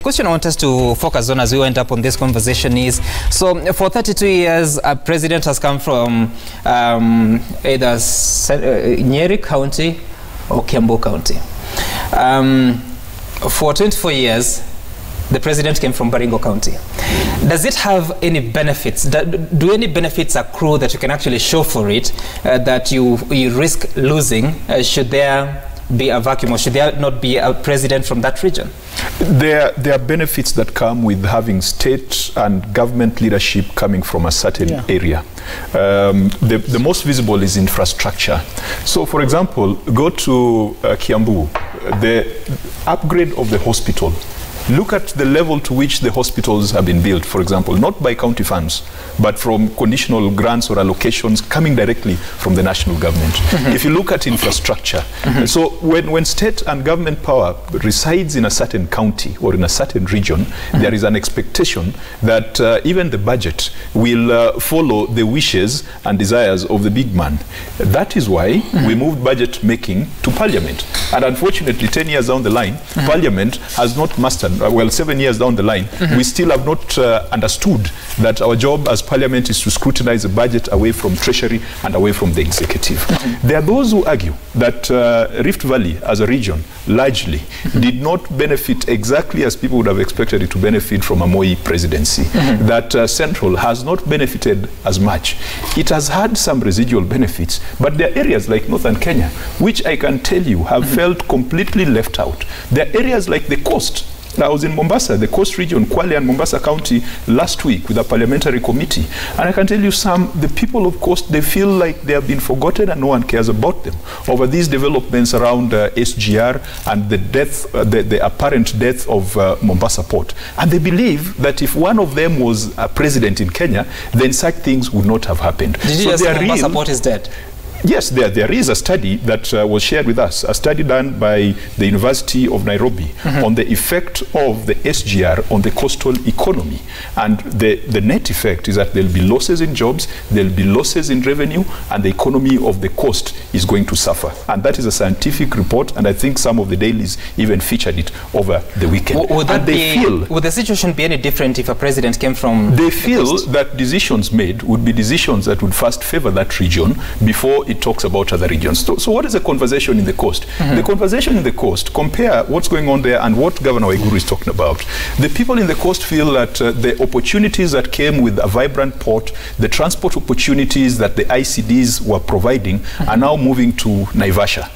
question I want us to focus on as we went up on this conversation is, so for 32 years, a president has come from either Nyeri County or Kiambu County. For 24 years, the president came from Baringo County. Does it have any benefits? Do any benefits accrue that you can actually show for it that you risk losing should there be a vacuum, or should there not be a president from that region? There are benefits that come with having state and government leadership coming from a certain area. The most visible is infrastructure. So, for example, go to Kiambu, the upgrade of the hospital. Look at the level to which the hospitals have been built, for example, not by county funds, but from conditional grants or allocations coming directly from the national government. If you look at infrastructure, so when state and government power resides in a certain county or in a certain region, there is an expectation that even the budget will follow the wishes and desires of the big man. That is why we moved budget making to Parliament. And unfortunately, 10 years down the line, Parliament has not mastered, well, 7 years down the line, we still have not understood that our job as Parliament is to scrutinize the budget away from Treasury and away from the executive. There are those who argue that Rift Valley as a region largely did not benefit exactly as people would have expected it to benefit from a Moi presidency. That Central has not benefited as much. It has had some residual benefits, but there are areas like Northern Kenya, which I can tell you have felt completely left out. There are areas like the coast. I was in Mombasa, the coast region, Kwale and Mombasa County last week with a parliamentary committee. And I can tell you the people of coast, they feel like they have been forgotten and no one cares about them over these developments around SGR and the death, the apparent death of Mombasa Port. And they believe that if one of them was a president in Kenya, then such things would not have happened. Did you just say Mombasa Port is dead? Yes, there is a study that was shared with us, a study done by the University of Nairobi on the effect of the SGR on the coastal economy. And the net effect is that there will be losses in jobs, there will be losses in revenue, and the economy of the coast is going to suffer. And that is a scientific report, and I think some of the dailies even featured it over the weekend. Would the situation be any different if a president came from They feel that decisions made would be decisions that would first favor that region before it talks about other regions. So what is the conversation in the coast? The conversation in the coast, compare what's going on there and what Governor Waiguru is talking about. The people in the coast feel that the opportunities that came with a vibrant port, the transport opportunities that the ICDs were providing are now moving to Naivasha.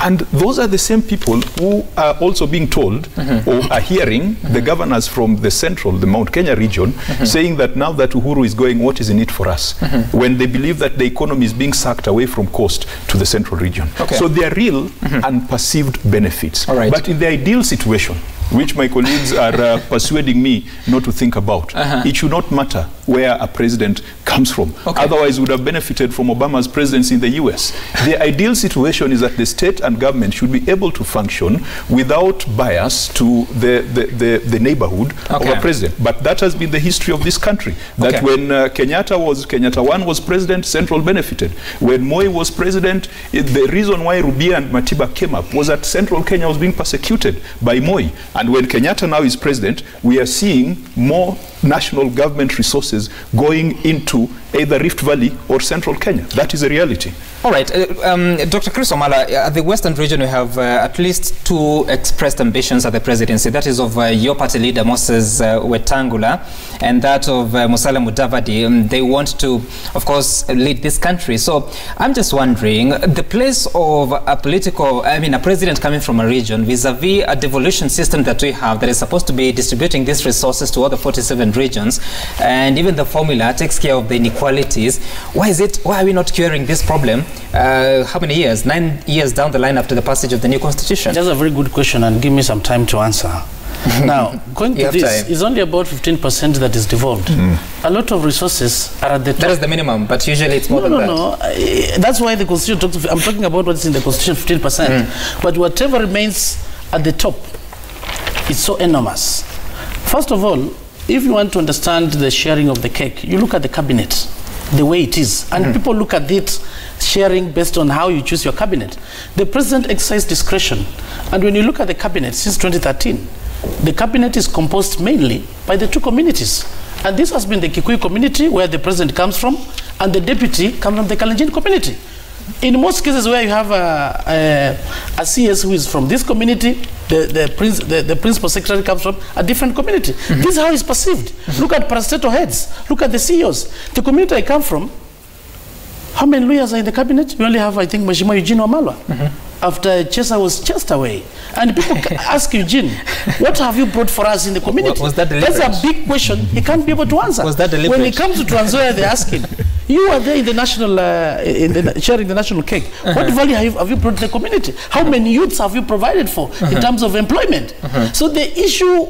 And those are the same people who are also being told or are hearing the governors from the central, the Mount Kenya region, saying that now that Uhuru is going, what is in it for us? When they believe that the economy is being sucked away from coast to the central region. So they are real and perceived benefits. But in the ideal situation, which my colleagues are persuading me not to think about, it should not matter where a president comes from. Otherwise, would have benefited from Obama's presidency in the US. The ideal situation is that the state and government should be able to function without bias to the neighborhood of a president. But that has been the history of this country. That when Kenyatta 1 was president, Central benefited. When Moi was president, the reason why Rubia and Matiba came up was that Central Kenya was being persecuted by Moi. And when Kenyatta now is president, we are seeing more national government resources going into either Rift Valley or Central Kenya. That is a reality. All right. Dr. Chris Omala, at the Western region, we have at least two expressed ambitions at the presidency. That is of your party leader, Moses Wetangula, and that of Musalia Mudavadi. They want to, of course, lead this country. So I'm just wondering, the place of a president coming from a region vis-a-vis a devolution system that we have that is supposed to be distributing these resources to all the 47 regions, and even the formula takes care of the inequalities. Why are we not curing this problem? How many years? 9 years down the line after the passage of the new constitution? That's a very good question, and give me some time to answer. Now, going to this, is only about 15% that is devolved. A lot of resources are at the top. That is the minimum, but usually it's more than that. No, that's why the constitution talks of, I'm talking about what's in the constitution, 15%. But whatever remains at the top, it's so enormous. First of all, if you want to understand the sharing of the cake, you look at the cabinet, the way it is. And people look at it sharing based on how you choose your cabinet. The president exercised discretion. And when you look at the cabinet since 2013, the cabinet is composed mainly by the two communities. And this has been the Kikuyu community, where the president comes from, and the deputy comes from the Kalenjin community. In most cases where you have a CS who is from this community, the principal secretary comes from a different community. This is how it's perceived. Look at parastatal heads. Look at the CEOs. The community I come from, how many lawyers are in the cabinet? We only have, I think, Mheshimiwa Eugene Wamalwa. After Chesa was chased away. And people ask Eugene, what have you brought for us in the community? Was that deliberate? That's a big question he can't be able to answer. Was that deliberate? When it comes to Trans Nzoia, they ask him, you are there in the national, sharing the national cake. What value have you brought to the community? How many youths have you provided for in terms of employment? So the issue,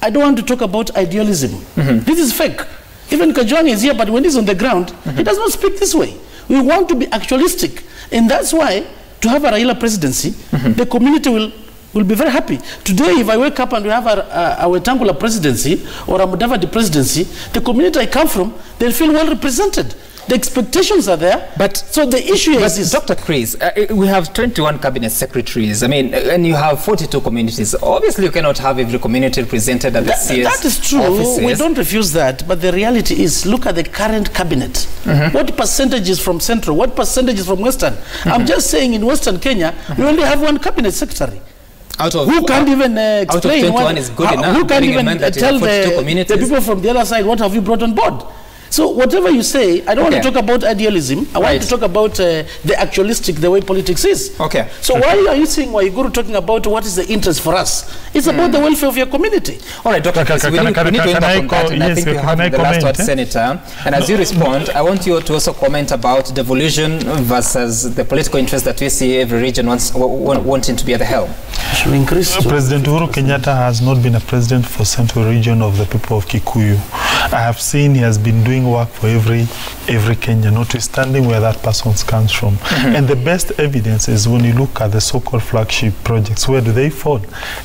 I don't want to talk about idealism. This is fake. Even Kajwang is here, but when he's on the ground, he does not speak this way. We want to be actualistic. And that's why, to have a Raila presidency, the community will be very happy. Today, if I wake up and we have a Wetangula presidency or a Mudavadi presidency, the community I come from, they'll feel well represented. The expectations are there, but so the issue is this. Dr. Chris, we have 21 cabinet secretaries. I mean, and you have 42 communities. Obviously, you cannot have every community represented at the CS That is true. offices. We don't refuse that, but the reality is, look at the current cabinet. What percentage is from Central? What percentage is from Western? I'm just saying, in Western Kenya, we only have one cabinet secretary. Who can't even explain out of 21 is good enough. Who can't even tell the people from the other side, what have you brought on board? So whatever you say, I don't want to talk about idealism. I want to talk about the actualistic, the way politics is. Okay. So why are you saying, Waiguru, talking about what is the interest for us? It's about the welfare of your community. All right, Dr. Chris, we need to end up on that, and I think you have the last word, Senator. And as you respond, I want you to also comment about devolution versus the political interest that we see every region wanting to be at the helm. Should we increase? President Uhuru Kenyatta has not been a president for Central Region of the people of Kikuyu. I have seen he has been doing work for every Kenyan, notwithstanding where that person comes from. And the best evidence is when you look at the so-called flagship projects. Where do they fall?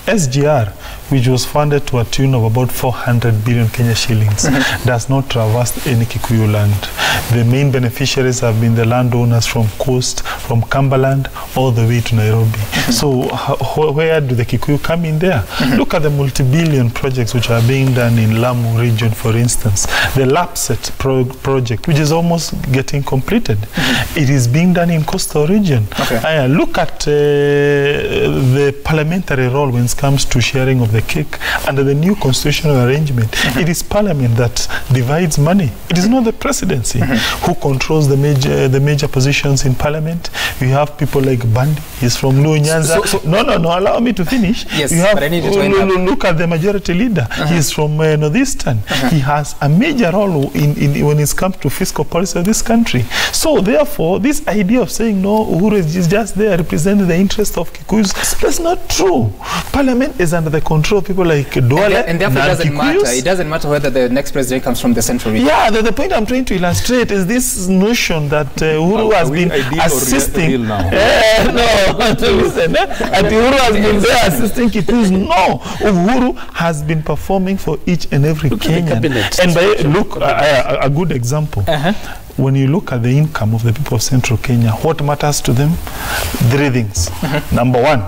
SGR, which was funded to a tune of about 400 billion Kenya shillings, does not traverse any Kikuyu land. The main beneficiaries have been the landowners from Coast, from Cumberland, all the way to Nairobi. So where do the Kikuyu come in there? Look at the multi-billion projects which are being done in Lamu region, for instance. The Lapset project, which is almost getting completed. It is being done in coastal region. Look at the parliamentary role when it comes to sharing of the cake under the new constitutional arrangement. It is parliament that divides money. It is not the presidency who controls the major positions in parliament. We have people like Bandi. He's from Luo Nyanza. No, allow me to finish. Yes, you have, but I need to look at the majority leader. He's from Northeastern. He has a major role when it comes to fiscal policy of this country. So therefore, this idea of saying no, Uhuru is just there representing the interest of Kikuyus, that's not true. Parliament is under the control of people like Duale and therefore it doesn't matter. It doesn't matter whether the next president comes from the central region. Yeah, the point I'm trying to illustrate is this notion that Uhuru has been assisting. Listen, Uhuru has been there assisting Kikuyus. No, Uhuru has been performing for each and every Kenyan. And look, a good example. When you look at the income of the people of Central Kenya, what matters to them? Three things. Number one,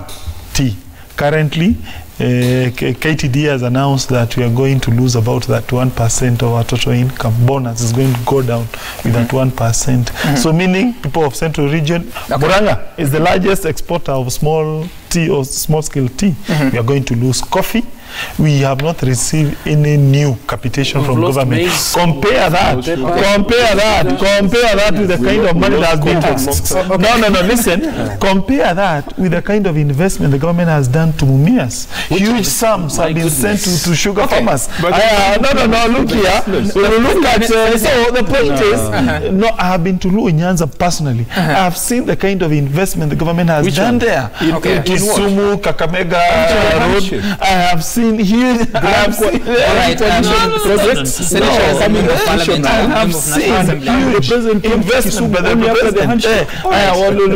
tea. Currently, KTD has announced that we are going to lose about that 1% of our total income. Bonus is going to go down with that 1%. So meaning people of Central Region, Murang'a is the largest exporter of small tea or small-scale tea. We are going to lose coffee. We have not received any new capitation from government. Compare that with the kind of money that has been taxed. Listen. Compare that with the kind of investment the government has done to Mumias. Huge sums have been sent to sugar farmers. Look here. Look at, so the point is, no, I have been to Luo Nyanza personally. I have seen the kind of investment the government has done there. Kisumu, Kakamega Road. I have seen huge. I have seen projects. I have seen huge investment by the president.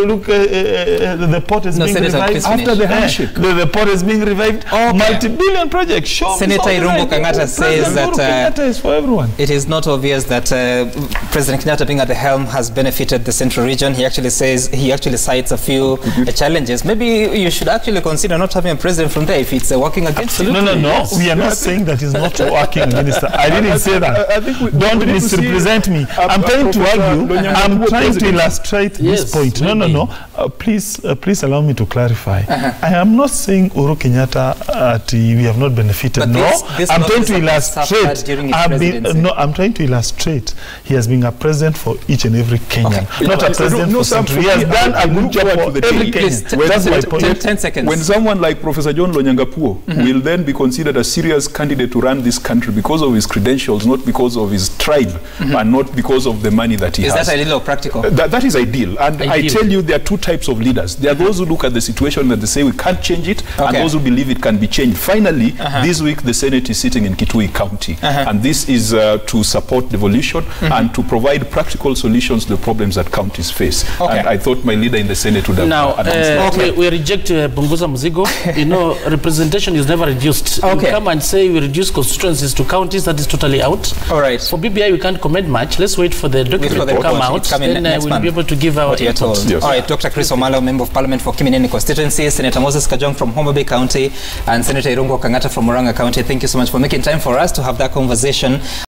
Look, the port is being revived after the handshake. The port is being revived. Multi-billion projects. Senator Irungu Kang'ata says that is for everyone. It is not obvious that President Kenyatta being at the helm has benefited the central region. He actually says, he actually cites a few challenges. Maybe you should actually consider not having a president from there if it's working against you. No. We are not saying that he's not working, Minister. I didn't say that. Don't misrepresent me. I'm trying to argue. I'm trying to illustrate this point. No. Please allow me to clarify. I am not saying Uhuru Kenyatta we have not benefited. I'm trying to illustrate. I'm trying to illustrate. He has been a president for each and every Kenyan, not a president for century. He has done a good job for every Kenyan. That's my point. 10 seconds. When someone like Professor John Lonyangapuo will then be considered a serious candidate to run this country because of his credentials, not because of his tribe, and not because of the money that he has. Is that ideal or practical? That is ideal. And I tell you, there are two types of leaders. There are those who look at the situation and they say we can't change it, and those who believe it can be changed. Finally, this week the Senate is sitting in Kitui County, and this is to support devolution and to provide practical solutions to the problems that counties face. And I thought my leader in the Senate would have announced that. We reject Punguza Mzigo. You know, representation is never reduced. You come and say we reduce constituencies to counties, that is totally out. All right. For BBI, we can't comment much. Let's wait for the document to come out. Then we'll be able to give our input. All right, Dr. Chris Omala, Member of Parliament for Kiminini constituency, Senator Moses Kajong from Homa Bay County, and Senator Irungu Kang'ata from Murang'a County. Thank you so much for making time for us to have that conversation.